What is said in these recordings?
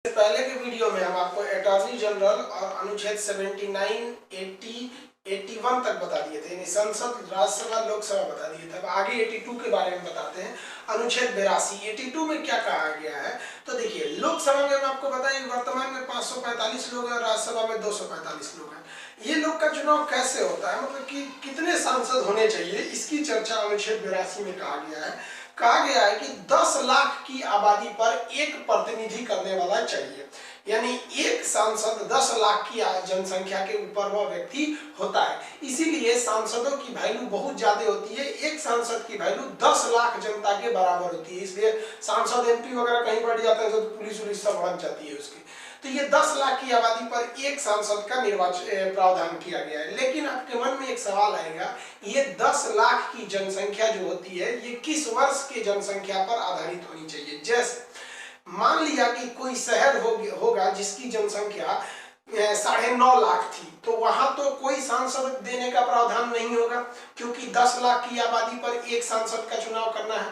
पहले के वीडियो में हम आपको अटॉर्नी जनरल और अनुच्छेद 79, 80, 81 तक बता दिए थे, यानी संसद, राज्यसभा, लोकसभा बता दिए थे। अब आगे 82 के बारे में बताते हैं। अनुच्छेद 82, 82 में क्या कहा गया है? तो देखिए, लोकसभा में आपको बताइए वर्तमान में 545 लोग हैं और राज्यसभा में 245 लोग हैं। ये लोग का चुनाव कैसे होता है, मतलब कि कितने सांसद होने चाहिए, इसकी चर्चा अनुच्छेद 82 में कहा गया है। कहा गया है कि 10 लाख की आबादी पर एक प्रतिनिधि करने वाला चाहिए, यानी एक सांसद 10 लाख की जनसंख्या के ऊपर वह व्यक्ति होता है। इसीलिए सांसदों की वैल्यू बहुत ज्यादा होती है। एक सांसद की वैल्यू 10 लाख जनता के बराबर होती है। इसलिए सांसद एमपी वगैरह कहीं बढ़ जाता है तो पुलिस उलिस सब बढ़ जाती है उसकी। तो ये 10 लाख की आबादी पर एक सांसद का निर्वाचन प्रावधान किया गया है। लेकिन आपके मन में एक सवाल आएगा, ये 10 लाख की जनसंख्या जो होती है ये किस वर्ष की जनसंख्या पर आधारित होनी चाहिए? जैसे मान लिया कि कोई शहर होगा जिसकी जनसंख्या 9.5 लाख थी, तो वहां तो कोई सांसद देने का प्रावधान नहीं होगा, क्योंकि 10 लाख की आबादी पर एक सांसद का चुनाव करना है।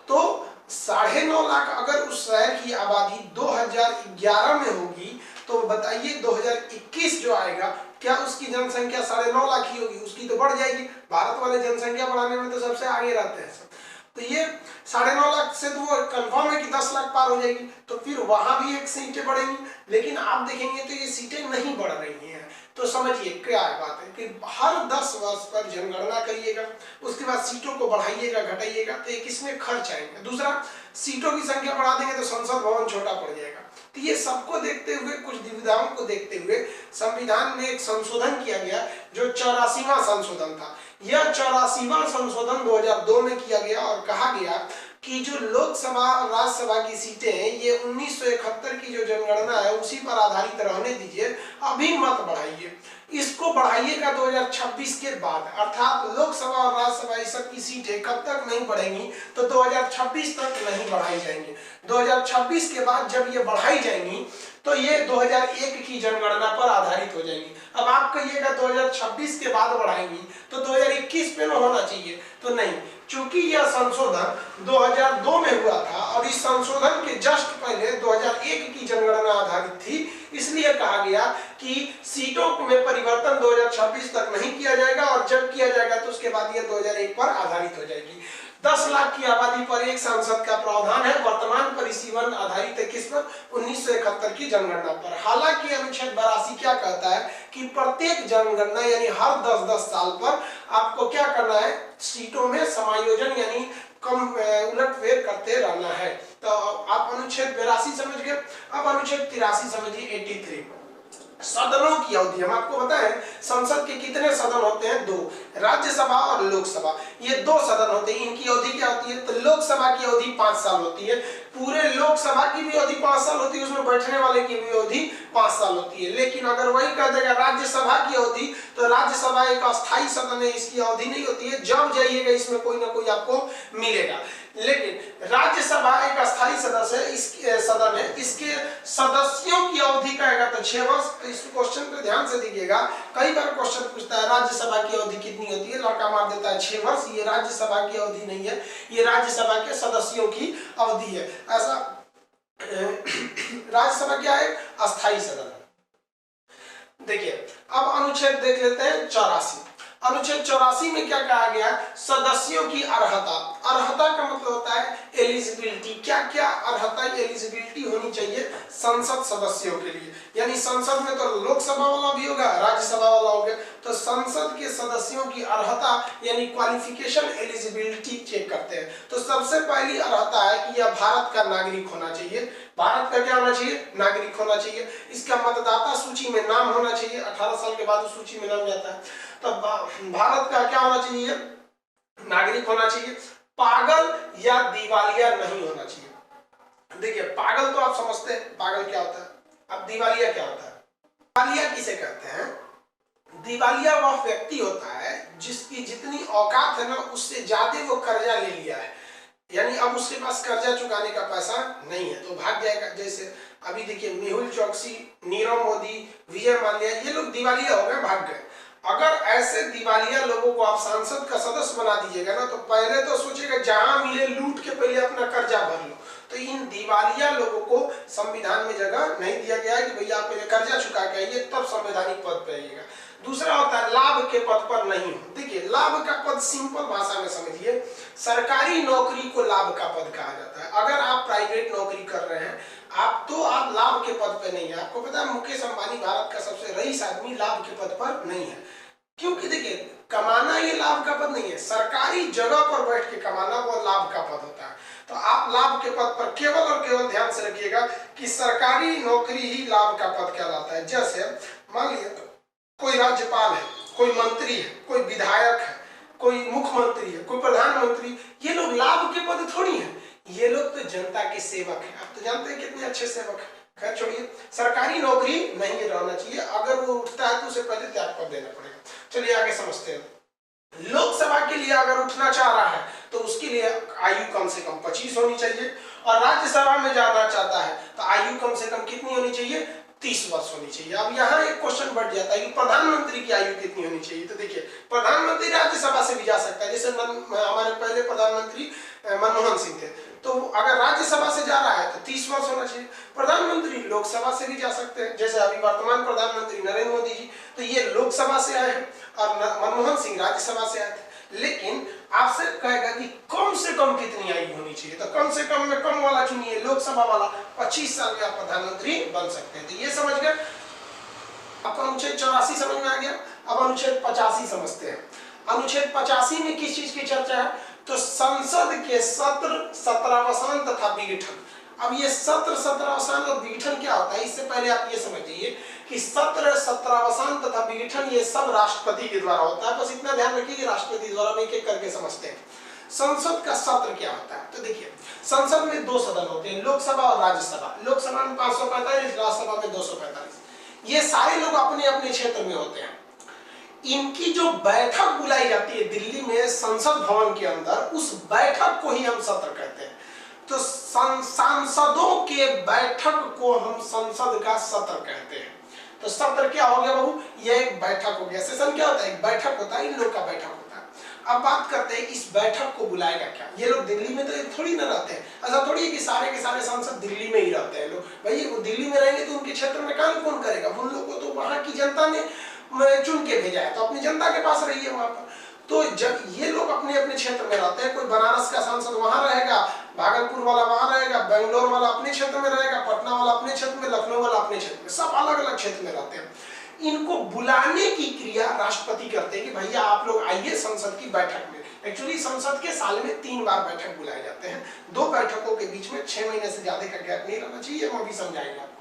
तो 9.5 लाख अगर उस शहर की आबादी 2011 में होगी, तो बताइए 2021 जो आएगा, क्या उसकी जनसंख्या 9.5 लाख ही होगी? उसकी तो बढ़ जाएगी। भारत वाले जनसंख्या बढ़ाने में तो सबसे आगे रहते हैं सब। तो ये 9.5 लाख से तो वो कंफर्म है कि 10 लाख पार हो जाएगी, तो फिर वहां भी एक सीटें बढ़ेंगी। लेकिन आप देखेंगे तो ये सीटें नहीं बढ़ रही हैं। तो समझिए क्या बात है कि हर 10 वर्ष पर जनगणना करिएगा, उसके बाद सीटों को बढ़ाइएगा घटाइएगा, तो एक इसमें खर्च आएगा। दूसरा, सीटों की संख्या बढ़ा देंगे तो संसद भवन छोटा पड़ जाएगा। तो ये सबको देखते हुए, कुछ दुविधाओं को देखते हुए संविधान में एक संशोधन किया गया, जो 84वां संशोधन था। यह 84वां संशोधन 2002 में किया गया और कहा गया कि जो लोकसभा और राज्यसभा की सीटें हैं, ये 1971 की जो जनगणना है उसी पर आधारित रहने दीजिए, अभी मत बढ़ाइए। इसको बढ़ाइएगा 2026 के बाद, अर्थात लोकसभा और राज्यसभा इस सब की सीटें कब तक नहीं बढ़ेंगी? तो 2026 तक नहीं बढ़ाई जाएंगी। 2026 के बाद जब ये बढ़ाई जाएंगी तो ये 2001 की जनगणना पर आधारित हो जाएंगी। अब आप कहिएगा 2026 के बाद बढ़ाएंगी तो 2021 पे न होना चाहिए, तो नहीं, चूंकि यह संशोधन 2002 में हुआ था और इस संशोधन के जस्ट पहले 2001 की जनगणना आधारित थी, इसलिए कहा गया कि सीटों में परिवर्तन 2026 तक नहीं किया जाएगा, और जब किया जाएगा तो उसके बाद यह 2001 पर आधारित हो जाएगी। 10 लाख की आबादी पर एक सांसद का प्रावधान है। वर्तमान परिसीमन आधारित है किस पर? 1971 की जनगणना पर। हालांकि अनुच्छेद 82 क्या कहता है कि प्रत्येक जनगणना यानी हर 10-10 साल पर आपको क्या करना है? सीटों में समायोजन यानी कम उलटफेर करते रहना है। तो आप अनुच्छेद 82 समझ गए। अब अनुच्छेद 83 समझिए, 83। सदनों की अवधि हम आपको बताएं, संसद के कितने सदन होते हैं? 2, राज्यसभा और लोकसभा, ये 2 सदन होते हैं। इनकी अवधि क्या होती है? तो लोकसभा की अवधि 5 साल होती है, पूरे लोकसभा की भी अवधि 5 साल होती है, उसमें बैठने वाले की भी अवधि 5 साल होती है। लेकिन अगर वही कर देगा राज्यसभा की अवधि, तो राज्यसभा एक अस्थायी सदन है, इसकी अवधि नहीं होती है, जब जाइएगा इसमें कोई ना कोई आपको मिलेगा। लेकिन राज्यसभा एक अस्थायी सदस्य है, इसके सदन है, इसके सदस्यों की अवधि कहेगा तो 6 वर्ष। इस क्वेश्चन पे ध्यान से देखिएगा, कई बार क्वेश्चन पूछता है राज्यसभा की अवधि कितनी होती है, लड़का मार देता है 6 वर्ष। ये राज्यसभा की अवधि नहीं है, ये राज्यसभा के सदस्यों की अवधि है। ऐसा राज्यसभा क्या है? अस्थायी सदन। देखिए, अब अनुच्छेद देख लेते हैं 84। अनुच्छेद 84 में क्या कहा गया? सदस्यों की अर्हता। अर्हता का मतलब होता है एलिजिबिलिटी। क्या क्या अर्हता, एलिजिबिलिटी होनी चाहिए संसद सदस्यों के लिए? यानी संसद में तो लोकसभा वाला भी होगा, राज्यसभा वाला होगा, तो संसद के सदस्यों की अर्हता यानी क्वालिफिकेशन, एलिजिबिलिटी चेक करते हैं। तो सबसे पहली अर्हता है कि यह भारत का नागरिक होना चाहिए। भारत का क्या होना चाहिए? नागरिक होना चाहिए। इसका मतदाता सूची में नाम होना चाहिए, 18 साल के बाद उस सूची में नाम जाता है। तो भारत का क्या होना चाहिए? नागरिक होना चाहिए। पागल या दिवालिया नहीं होना चाहिए। देखिए, पागल तो आप समझते हैं, पागल क्या होता है। अब दिवालिया क्या होता है? दिवालिया किसे कहते हैं? दिवालिया वह व्यक्ति होता है जिसकी जितनी औकात है ना, उससे ज्यादा वो कर्जा ले लिया है, यानी अब उसके पास कर्जा चुकाने का पैसा नहीं है, तो भाग जाएगा। जैसे अभी देखिए, मेहुल चौकसी, नीरव मोदी, विजय माल्या, ये लोग दिवालिया हो गए, भाग गए। अगर ऐसे दिवालिया लोगों को आप सांसद का सदस्य बना दीजिएगा ना, तो पहले तो सोचेगा जहां मिले लूट के पहले अपना कर्जा भर लो। तो इन दिवालिया लोगों को संविधान में जगह नहीं दिया गया है कि भैया आप पहले कर्जा चुका के आइए तब संवैधानिक पद पे आइएगा। दूसरा होता है लाभ के पद पर नहीं हो। देखिए लाभ का पद सिंपल भाषा में समझिए, सरकारी नौकरी को लाभ का पद कहा जाता है। अगर आप प्राइवेट नौकरी कर रहे हैं आप लाभ के पद पे नहीं है। आपको पता है मुकेश अंबानी भारत का सबसे रईस आदमी लाभ के पद पर नहीं है, क्योंकि देखिए कमाना ये लाभ का पद नहीं है, सरकारी जगह पर बैठ के कमाना वो लाभ का पद होता है। तो आप लाभ के पद पर केवल और केवल ध्यान से रखिएगा कि सरकारी नौकरी ही लाभ का पद कहलाता है। जैसे मान लीजिए कोई राज्यपाल है, कोई मंत्री है, कोई विधायक है, कोई मुख्यमंत्री है, कोई प्रधानमंत्री, ये लोग लाभ के पद थोड़ी है, ये लोग तो जनता के सेवक हैं। आप तो जानते हैं कितने अच्छे सेवक हैं। खैर छोड़िए, सरकारी नौकरी नहीं रहना चाहिए, अगर वो उठता है तो उसे पहले त्यागपत्र देना पड़ेगा। चलिए आगे समझते हैं। लोकसभा के लिए अगर उठना चाह रहा है तो उसके लिए आयु कम से कम 25 होनी चाहिए, और राज्यसभा में जाना चाहता है तो आयु कम से कम कितनी होनी चाहिए, 30 वर्ष होनी चाहिए। अब यहाँ एक क्वेश्चन बढ़ जाता है कि प्रधानमंत्री की आयु कितनी होनी चाहिए। तो देखिए प्रधानमंत्री राज्यसभा से भी जा सकता है, जैसे हमारे पहले प्रधानमंत्री मनमोहन सिंह थे, तो अगर राज्यसभा से जा रहा है तो 30 वर्ष होना चाहिए। प्रधानमंत्री लोकसभा से भी जा सकते हैं, जैसे अभी वर्तमान प्रधानमंत्री नरेंद्र मोदी जी, तो ये लोकसभा से आए हैं और मनमोहन सिंह राज्यसभा से आए थे। लेकिन आपसे कहेगा कि कम से कम कितनी आयु होनी चाहिए, तो कम से कम में कम वाला चुनिए, लोकसभा वाला। 25 साल में आप प्रधानमंत्री बन सकते हैं। तो ये समझ गए, आपका अनुच्छेद 84 समझ में आ गया। अब अनुच्छेद 85 समझते हैं। अनुच्छेद 85 में किस चीज की चर्चा है, तो संसद के सत्र, सत्रावसान तथा विघटन। अब ये सत्र, सत्रावसान और विघटन क्या होता है, इससे पहले आप ये समझिए कि सत्र, सत्रावसान तथा विघटन ये सब राष्ट्रपति के द्वारा होता है। बस इतना ध्यान रखिए कि राष्ट्रपति द्वारा एक एक करके समझते हैं। संसद का सत्र क्या होता है, तो देखिए संसद में 2 सदन होते हैं, लोकसभा और राज्यसभा। लोकसभा में 545, राज्यसभा में 245। ये सारे लोग अपने अपने क्षेत्र में होते हैं। इनकी जो बैठक बुलाई जाती है दिल्ली में संसद भवन के अंदर, उस बैठक को ही हम सत्र कहते हैं। तो सांसदों के बैठक को हम संसद का सत्र कहते हैं। तो सत्र क्या हो गया बाबू, ये एक बैठक हो गया। सेशन क्या होता है, एक बैठक होता है, इन लोग का बैठक होता है। अब बात करते हैं इस बैठक को बुलाएगा क्या। ये लोग दिल्ली में तो थोड़ी ना रहते हैं, ऐसा थोड़ी है कि सारे के सारे सांसद दिल्ली में ही रहते हैं लोग। भाई वो दिल्ली में रहेंगे तो उनके क्षेत्र में काम कौन करेगा, उन लोग को तो वहां की जनता ने चुन के भेजा है, तो अपनी जनता के पास रहिए वहां पर। तो जब ये लोग अपने अपने क्षेत्र में रहते हैं, कोई बनारस का सांसद वहां रहेगा, भागलपुर वाला वहां रहेगा, बेंगलोर वाला अपने क्षेत्र में रहेगा, पटना वाला अपने क्षेत्र में, लखनऊ वाला अपने क्षेत्र में, सब अलग अलग क्षेत्र में रहते हैं। इनको बुलाने की क्रिया राष्ट्रपति करते हैं कि भैया आप लोग आइए संसद की बैठक में। एक्चुअली संसद के साल में 3 बार बैठक बुलाए जाते हैं। 2 बैठकों के बीच में 6 महीने से ज्यादा का गैप नहीं रहना चाहिए, हम अभी समझाएंगे आपको।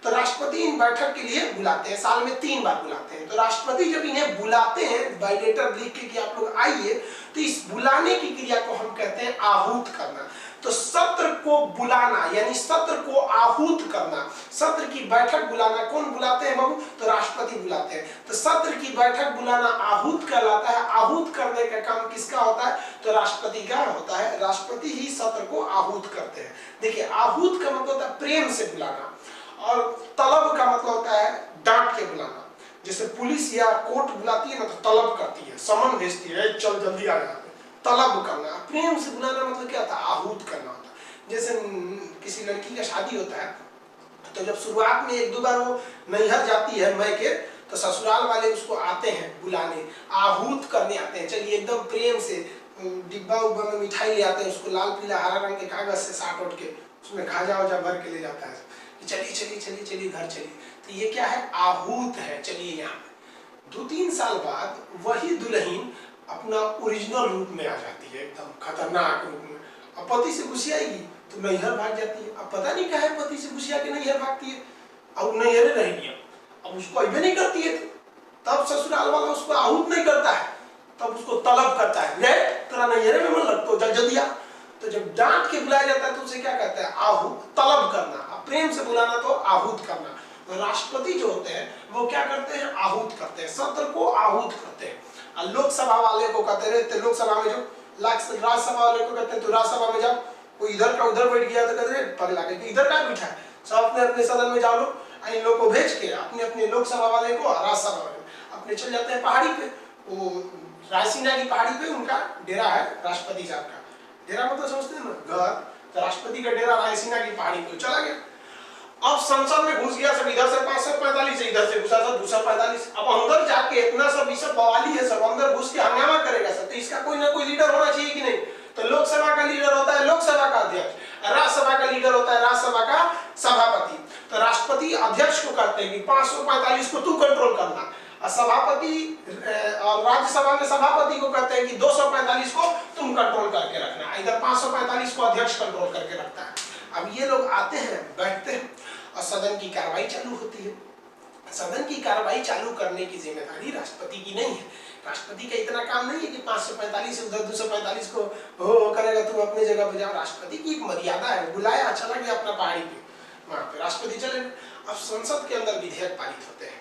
तो राष्ट्रपति इन बैठक के लिए बुलाते हैं, साल में 3 बार बुलाते हैं। तो राष्ट्रपति जब इन्हें बुलाते हैं बाय लेटर लिख के कि आप लोग आइए, तो इस बुलाने की क्रिया को हम कहते हैं आहूत करना। तो सत्र को बुलाना यानी सत्र को आहूत करना, सत्र की बैठक बुलाना कौन बुलाते हैं बाबू, तो राष्ट्रपति बुलाते हैं। तो सत्र की बैठक बुलाना आहूत कहलाता है। आहूत करने का काम किसका होता है, तो राष्ट्रपति का होता है। राष्ट्रपति ही सत्र को आहूत करते हैं। देखिए आहूत का मतलब होता है प्रेम से बुलाना, और तलब का मतलब होता है डांट के बुलाना। जैसे पुलिस या कोर्ट बुलाती है ना तो तलब करती है, समन भेजती है, चल जल्दी आ जा। तलब करना, प्रेम से बुलाना मतलब क्या होता है, आहूत करना होता है। जैसे किसी लड़की का शादी होता है तो जब शुरुआत में 1-2 बार वो नैहर जाती है मैके, तो ससुराल वाले उसको आते हैं बुलाने, आहूत करने आते हैं। चलिए एकदम प्रेम से डिब्बा उब्बा में मिठाई ले आते हैं, उसको लाल पीला हरा रंग के कागज से साट उठ के उसमें खाजा वाजा भर के ले जाता है कि चलिए चलिए चलिए चलिए घर चलिए। तो ये क्या है, आहूत है। चलिए यहाँ पे 2-3 साल बाद वही दुल्हन अपना ओरिजिनल रूप में आ जाती है, एकदम खतरनाक रूप में। अब पति से घुसियाएगी तो नैहर भाग जाती है। अब पता नहीं क्या है, पति से घुसिया के नैहर भागती है, अब नैहरे रहेगी। अब उसको अभी नहीं करती है, तब ससुराल वाला उसको आहूत नहीं करता है, तब उसको तलब करता है, ले तेरा नैहरे में मन लगता हो जल्दी आ। तो जब डांट के बुलाया जाता है तो उसे क्या कहता है, आहूत, तलब करना। प्रेम से बुलाना तो आहूत करना। तो राष्ट्रपति जो होते हैं वो क्या करते हैं, आहूत करते हैं, सत्र को आहूत करते हैं। लोकसभा वाले को कहते रहते, लोकसभा में जो राज्यसभा वाले को कहते हैं तो राज्यसभा में जाओ, कोई इधर का उधर बैठ गया तो कहते हैं पगला के इधर का बैठा है, सब अपने अपने सदन में जाओ लोग। इन लोग को भेज के अपने अपने लोकसभा वाले को राज्यसभा वाले अपने चल जाते हैं पहाड़ी पे। वो रायसीना की पहाड़ी पे उनका डेरा है, राष्ट्रपति साहब का डेरा मतलब समझते हैं ना, घर। तो राष्ट्रपति का डेरा रायसीना की पहाड़ी पे चला गया। अब संसद में घुस गया सब, इधर से 545 इधर से घुसा सब 245। अब अंदर जाके इतना सब ये सब बवाली है, सब अंदर घुस के हंगामा करेगा सब, तो इसका कोई ना कोई लीडर होना चाहिए कि नहीं। तो लोकसभा का लीडर होता है लोकसभा का अध्यक्ष, राज्यसभा का लीडर होता है राज्यसभा का सभापति। तो राष्ट्रपति अध्यक्ष को कहते हैं कि 545 को तू कंट्रोल करना, और सभापति और राज्यसभा में सभापति को कहते हैं कि 245 को तुम कंट्रोल करके रखना। इधर 545 को अध्यक्ष कंट्रोल करके रखता है। अब ये लोग आते हैं, बैठते हैं और सदन की कार्रवाई चालू होती है। सदन की कार्रवाई चालू करने की जिम्मेदारी राष्ट्रपति की नहीं है। राष्ट्रपति का इतना काम नहीं है कि 545 से उधर 245 को हो करेगा, तुम अपनी जगह पे जाओ। राष्ट्रपति की एक मर्यादा है, बुलाया चला गया अपना पहाड़ी पे, वहां पे राष्ट्रपति चले। अब संसद के अंदर विधेयक पारित होते हैं,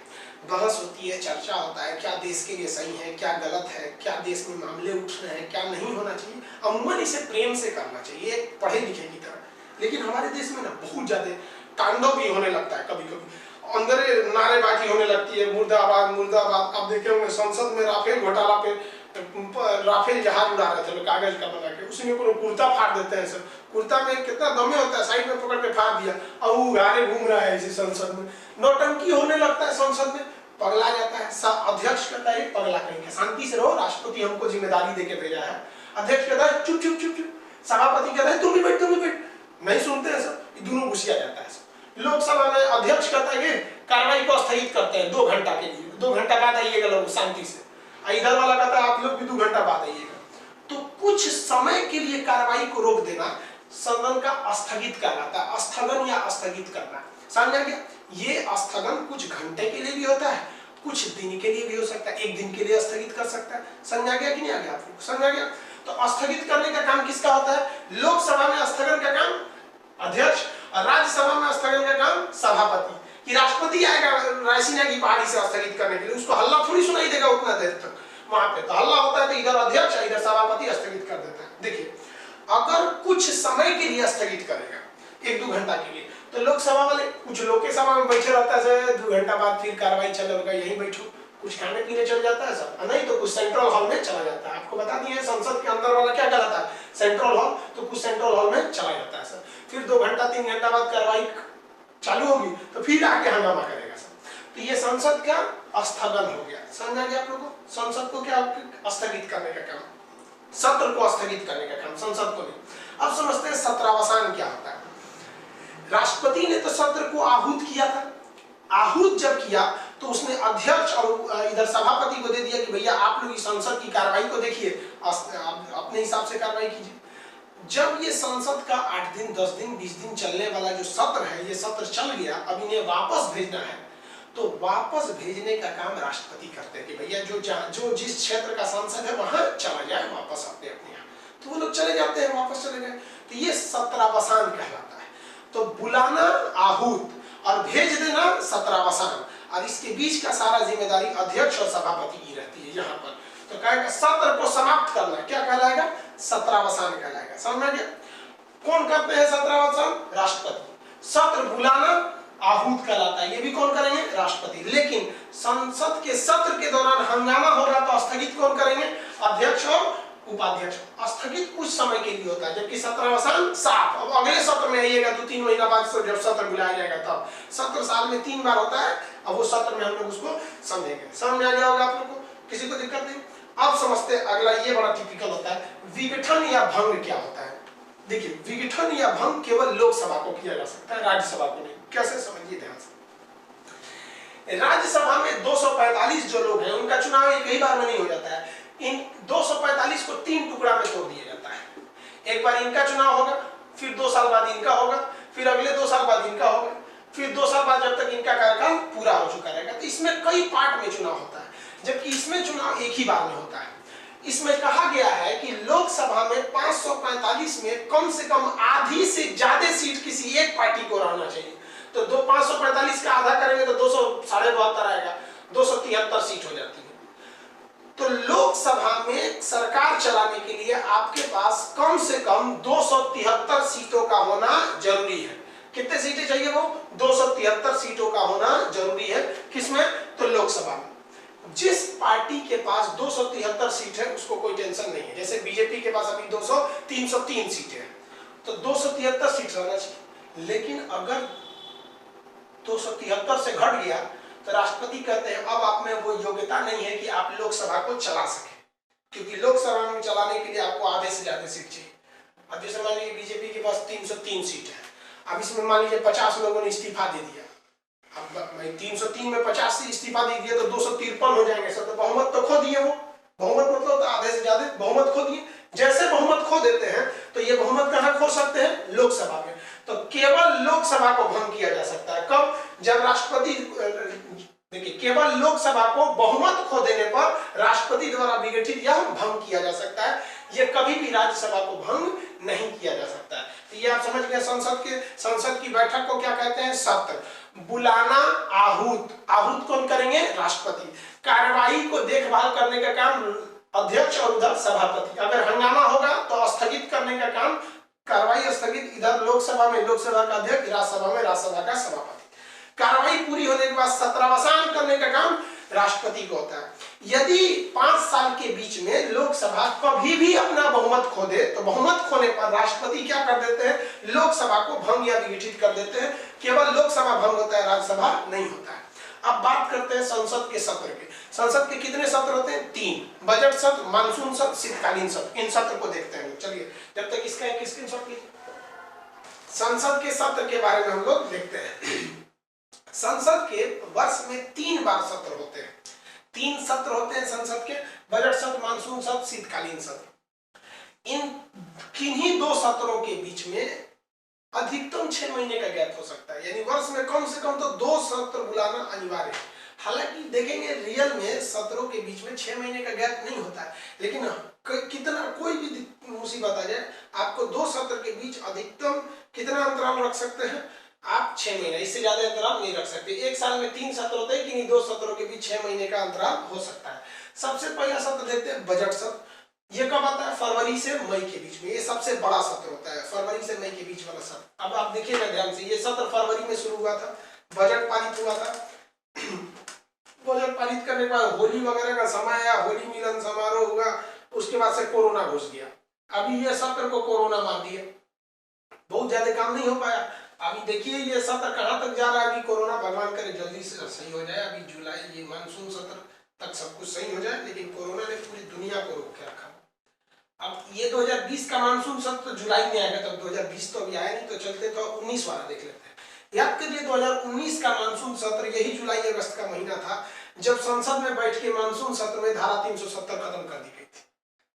बहस होती है, चर्चा होता है, क्या देश के लिए सही है, क्या गलत है, क्या देश में मामले उठ रहे हैं, क्या नहीं होना चाहिए। अमूमन इसे प्रेम से करना चाहिए, एक पढ़े लिखे की तरह। लेकिन हमारे देश में ना बहुत ज्यादा तांडव भी होने लगता है, कभी कभी अंदर नारेबाजी होने लगती है, मुर्दाबाद मुर्दाबाद। अब देखे होंगे संसद में राफेल घोटाला पे राफेल जहाज उड़ा रहे थे कागज का बना के, उसी में पूरा कुर्ता फाड़ देते हैं सब। कुर्ता में कितना दमे होता है, साइड में पकड़ के फाड़ दिया और वो गाने घूम रहा है इसी संसद में। नौटंकी होने लगता है संसद में, पगला जाता है। अध्यक्ष कहता है पगला करेंगे, शांति से रहो, राष्ट्रपति हमको जिम्मेदारी देके भेजा है। अध्यक्ष कहता है चुप चुप चुप चुप, सभापति कहता है तुम भी बैठ तुम भी बैठ, नहीं सुनते हैं सब, दोनों घुसिया जाता है। लोकसभा में अध्यक्ष कहता है कि कार्रवाई को स्थगित करते हैं 2 घंटा के लिए, 2 घंटा बाद आइएगा लोग शांति से। इधर वाला कहता है आप लोग भी 2 घंटा बाद आइएगा। तो कुछ समय के लिए कार्रवाई को रोक देना सदन का स्थगित कहलाता है। स्थगन या स्थगित करना, समझा गया। ये स्थगन कुछ घंटे के लिए भी होता है, कुछ दिन के लिए भी हो सकता है, 1 दिन के लिए स्थगित कर सकता है। समझा गया कि नहीं आ गया आप लोग, समझा गया। तो स्थगित करने का काम किसका होता है? लोकसभा में स्थगन का काम अध्यक्ष और राज्यसभा में स्थगन का काम सभापति। कि राष्ट्रपति आएगा रायसीना की पहाड़ी से स्थगित करने के लिए, उसको हल्ला थोड़ी सुनाई देगा उतना देर तक वहां पे। तो हल्ला होता है तो इधर अध्यक्ष इधर सभापति स्थगित कर देता है। देखिए अगर कुछ समय के लिए स्थगित करेगा 1-2 घंटा के लिए, तो लोकसभा वाले कुछ लोकसभा में बैठे रहता है 2 घंटा बाद फिर कार्रवाई चलेगा, यहीं बैठो, कुछ खाने पीने चल जाता है सब, नहीं तो कुछ सेंट्रल हॉल में चला जाता है। आपको बता दिए संसद के अंदर वाला क्या कहलाता है, सेंट्रल हॉल, तो कुछ सेंट्रल हॉल में चला जाता है सर। फिर 2 घंटा 3 घंटा बाद कार्रवाई चालू होगी तो फिर आके हंगामा करेगा सर। तो ये संसद का स्थगन हो गया, समझा गया आप लोगों को। संसद को क्या स्थगित करने का काम, सत्र को स्थगित करने का काम, संसद को नहीं। अब समझते हैं सत्रावसान क्या होता है। राष्ट्रपति ने तो सत्र को आहूत किया था, आहूत जब किया तो उसने अध्यक्ष और इधर सभापति को दे दिया कि भैया आप लोग इस संसद की कार्रवाई को देखिए, अपने हिसाब से कार्रवाई कीजिए। जब ये संसद का 8 दिन 10 दिन 20 दिन चलने वाला जो सत्र है, ये सत्र चल गया, अब इन्हें वापस भेजना है, तो वापस भेजने का काम राष्ट्रपति करते हैं कि भैया जो जिस क्षेत्र का सांसद है वहां चला जाए वापस अपने यहाँ। तो वो लोग चले जाते हैं, वापस चले गए, तो ये सत्रावसान कहलाता है। तो बुलाना आहूत और भेज देना सत्रावसान, और इसके बीच का सारा जिम्मेदारी अध्यक्ष और सभापति की रहती है यहाँ पर। तो कहेगा सत्र को समाप्त करना क्या कहलाएगा, सत्रावसान कहलाएगा, समझ गया। कौन करते हैं सत्रावसान, राष्ट्रपति। सत्र बुलाना आहूत कहलाता है, ये भी कौन करेंगे, राष्ट्रपति। लेकिन संसद के सत्र के दौरान हंगामा होगा तो स्थगित कौन करेंगे, अध्यक्ष और उपाध्यक्ष। स्थगित कुछ समय के लिए होता है, जबकि सत्रावसान साफ। अब अगले सत्र में आइएगा 2-3 महीना बाद जब सत्र बुलाया जाएगा तब। सत्र साल में 3 बार होता है, अब वो सत्र में हम लोग उसको समझेंगे। समझ में आ गया होगा आप लोग को, किसी को दिक्कत नहीं। अब समझते हैं अगला, ये बड़ा टिपिकल होता है, विघटन या भंग क्या होता है। देखिए विघटन या भंग केवल लोकसभा को किया जा सकता है, राज्यसभा को नहीं। कैसे, समझिए ध्यान से। राज्यसभा में 245 जो लोग हैं उनका चुनाव एक ही बार में नहीं हो जाता है। इन 245 को 3 टुकड़ा में तोड़ दिया जाता है। एक बार इनका चुनाव होगा, फिर 2 साल बाद इनका होगा, फिर अगले 2 साल बाद इनका होगा, फिर 2 साल बाद जब तक इनका कार्यकाल पूरा हो चुका रहेगा। तो इसमें कई पार्ट में चुनाव होता है, जबकि इसमें चुनाव एक ही बार में होता है। इसमें कहा गया है कि लोकसभा में 545 में कम से कम आधी से ज्यादा सीट किसी एक पार्टी को रहना चाहिए। तो 545 का आधा करेंगे तो 272 आएगा, 273 सीट हो जाती है। तो लोकसभा में सरकार चलाने के लिए आपके पास कम से कम 273 सीटों का होना जरूरी है। कितने सीटें चाहिए, वो 273 सीटों का होना जरूरी है। किसमें, तो लोकसभा में। जिस पार्टी के पास 273 सीट है उसको कोई टेंशन नहीं है। जैसे बीजेपी के पास अभी 303 सीटें हैं, तो 273 सीट रहना चाहिए। लेकिन अगर 273 से घट गया तो राष्ट्रपति कहते हैं अब आप में वो योग्यता नहीं है कि आप लोकसभा को चला सके, क्योंकि लोकसभा में चलाने के लिए आपको आधे से ज्यादा सीट चाहिए। अब जैसे मान लीजिए बीजेपी के पास 303 सीट है, अब इसमें मान लीजिए 50 लोगों ने इस्तीफा दे दिया, अब 303 में 50 से इस्तीफा दे दिया तो 253 हो जाएंगे सर, तो बहुमत तो खो दिए वो। बहुमत मतलब तो आधे से ज्यादा बहुमत खो दिए। जैसे बहुमत खो देते हैं तो ये बहुमत कहां खो सकते हैं? लोकसभा में। तो केवल लोकसभा को भंग किया जा सकता है। कब? जब राष्ट्रपति, देखिए केवल लोकसभा को बहुमत खो देने पर राष्ट्रपति द्वारा विघटित या भंग किया जा सकता है। ये कभी भी राज्यसभा को भंग नहीं किया जा सकता है। तो ये आप समझ गए। संसद की बैठक को क्या कहते हैं? सत्र। बुलाना, आहूत। आहूत कौन करेंगे? राष्ट्रपति। कार्यवाही को देखभाल करने का काम अध्यक्ष और उधर सभापति। अगर हंगामा होगा तो स्थगित करने का काम, कार्रवाई स्थगित इधर लोकसभा में लोकसभा का अध्यक्ष, राज्यसभा में राज्यसभा का सभापति। कार्रवाई पूरी होने के बाद सत्रावसान करने का काम राष्ट्रपति को होता है। यदि 5 साल के बीच में लोकसभा कभी भी अपना बहुमत खो दे तो बहुमत खोने पर राष्ट्रपति क्या कर देते हैं? लोकसभा को भंग या विघटित कर देते हैं। केवल लोकसभा भंग होता है, राज्यसभा नहीं होता है। अब बात करते हैं संसद के सत्र के। संसद के कितने सत्र होते हैं? 3। बजट सत्र, मानसून सत्र, शीतकालीन सत्र। इन सत्र को देखते हैं। चलिए जब तक इसका एक स्क्रीनशॉट लीजिए। संसद के सत्र के बारे में हम लोग देखते हैं। संसद के वर्ष में 3 बार सत्र होते हैं। 3 सत्र होते हैं संसद के, बजट सत्र, मानसून सत्र, शीतकालीन सत्र। इन किन्हीं 2 सत्रों के बीच में अधिकतम 6 महीने का गैप हो सकता है, यानी वर्ष में कम से कम तो 2 सत्र बुलाना अनिवार्य है। हालांकि देखेंगे रियल में सत्रों के बीच में 6 महीने का गैप नहीं होता है, लेकिन कितना कोई भी मुसीबत आ जाए आपको 2 सत्र के बीच अधिकतम कितना अंतराल रख सकते हैं आप? 6 महीने। इससे ज्यादा अंतराल नहीं रख सकते। एक साल में 3 सत्र होते हैं, किन्हीं 2 सत्रों के बीच 6 महीने का अंतराल हो सकता है। सबसे पहला सत्र देखते हैं बजट सत्र। ये कब आता है? फरवरी से मई के बीच में। ये सबसे बड़ा सत्र होता है, फरवरी से मई के बीच वाला सत्र। अब आप देखिएगा ध्यान से, ये सत्र फरवरी में शुरू हुआ था, बजट पारित हुआ था। बजट पारित करने के बाद होली वगैरह का समय आया, होली मिलन समारोह हुआ, उसके बाद से कोरोना घुस गया। अभी ये सत्र को कोरोना मार दिया, बहुत ज्यादा काम नहीं हो पाया। अभी देखिए ये सत्र कहां तक जा रहा है। अभी कोरोना भगवान करे जल्दी से सही हो जाए, अभी जुलाई ये मानसून सत्र तक सब कुछ सही हो जाए, लेकिन कोरोना ने पूरी दुनिया को रोक के रखा। अब ये 2020 का मानसून सत्र जुलाई में आएगा, तब 2020 तो अभी आया नहीं, तो चलते तो 19 वाला देख लेते हैं। याद करिए 2019 का मानसून सत्र यही जुलाई अगस्त का महीना था जब संसद में बैठ के मानसून सत्र में धारा 370 खत्म कर दी गई थी।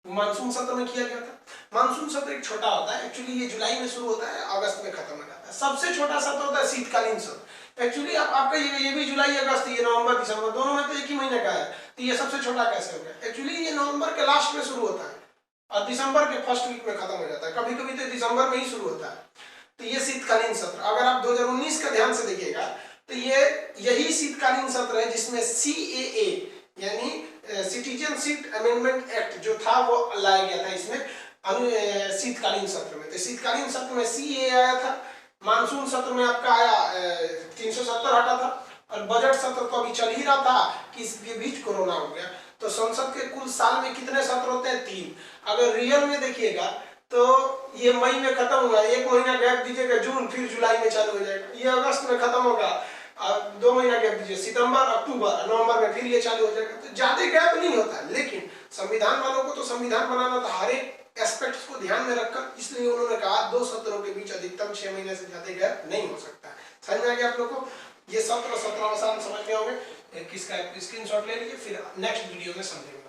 मानसून सत्र में किया गया था। मानसून सत्र एक छोटा होता है, एक्चुअली ये जुलाई में शुरू होता है, अगस्त में खत्म हो जाता है। सबसे छोटा सत्र होता है शीतकालीन सत्र। एक्चुअली आपका ये भी जुलाई अगस्त, ये नवंबर दिसंबर, दोनों में तो एक ही महीने का है, तो ये सबसे छोटा कैसे हो गया? एक्चुअली ये नवंबर के लास्ट में शुरू होता है और दिसंबर के फर्स्ट वीक में खत्म हो जाता है, कभी कभी तो दिसंबर में ही शुरू होता है। तो ये शीतकालीन सत्र, अगर आप 2019 का ध्यान से देखिएगा तो ये यही शीतकालीन सत्र है जिसमें CAA यानी सिटीजनशिप अमेंडमेंट एक्ट जो था वो लाया गया था इसमें शीतकालीन सत्र में। तो शीतकालीन सत्र में CAA आया था, मानसून सत्र में आपका आया 370 हटा था, और बजट सत्र तो अभी चल ही रहा था कि इसके बीच कोरोना हो गया। तो संसद के कुल साल में कितने सत्र होते हैं? 3। अगर रियल में देखिएगा तो ये मई में खत्म हुआ, 1 महीना गैप दीजिएगा जून, फिर जुलाई में चालू हो जाएगा। ये अगस्त में खत्म होगा, 2 महीना गैप दीजिए, सितंबर, अक्टूबर, नवंबर में फिर ये चालू हो जाएगा। तो ज्यादा गैप नहीं होता है, लेकिन संविधान वालों को तो संविधान बनाना था हर एक एस्पेक्ट्स को ध्यान में रखकर, इसलिए उन्होंने कहा 2 सत्रों के बीच अधिकतम 6 महीने से ज्यादा गैप नहीं हो सकता है। समझ में आ गया आप लोग को? ये सत्र 17 समझ में होंगे। किसका स्क्रीनशॉट ले लीजिए, फिर नेक्स्ट वीडियो में समझेंगे।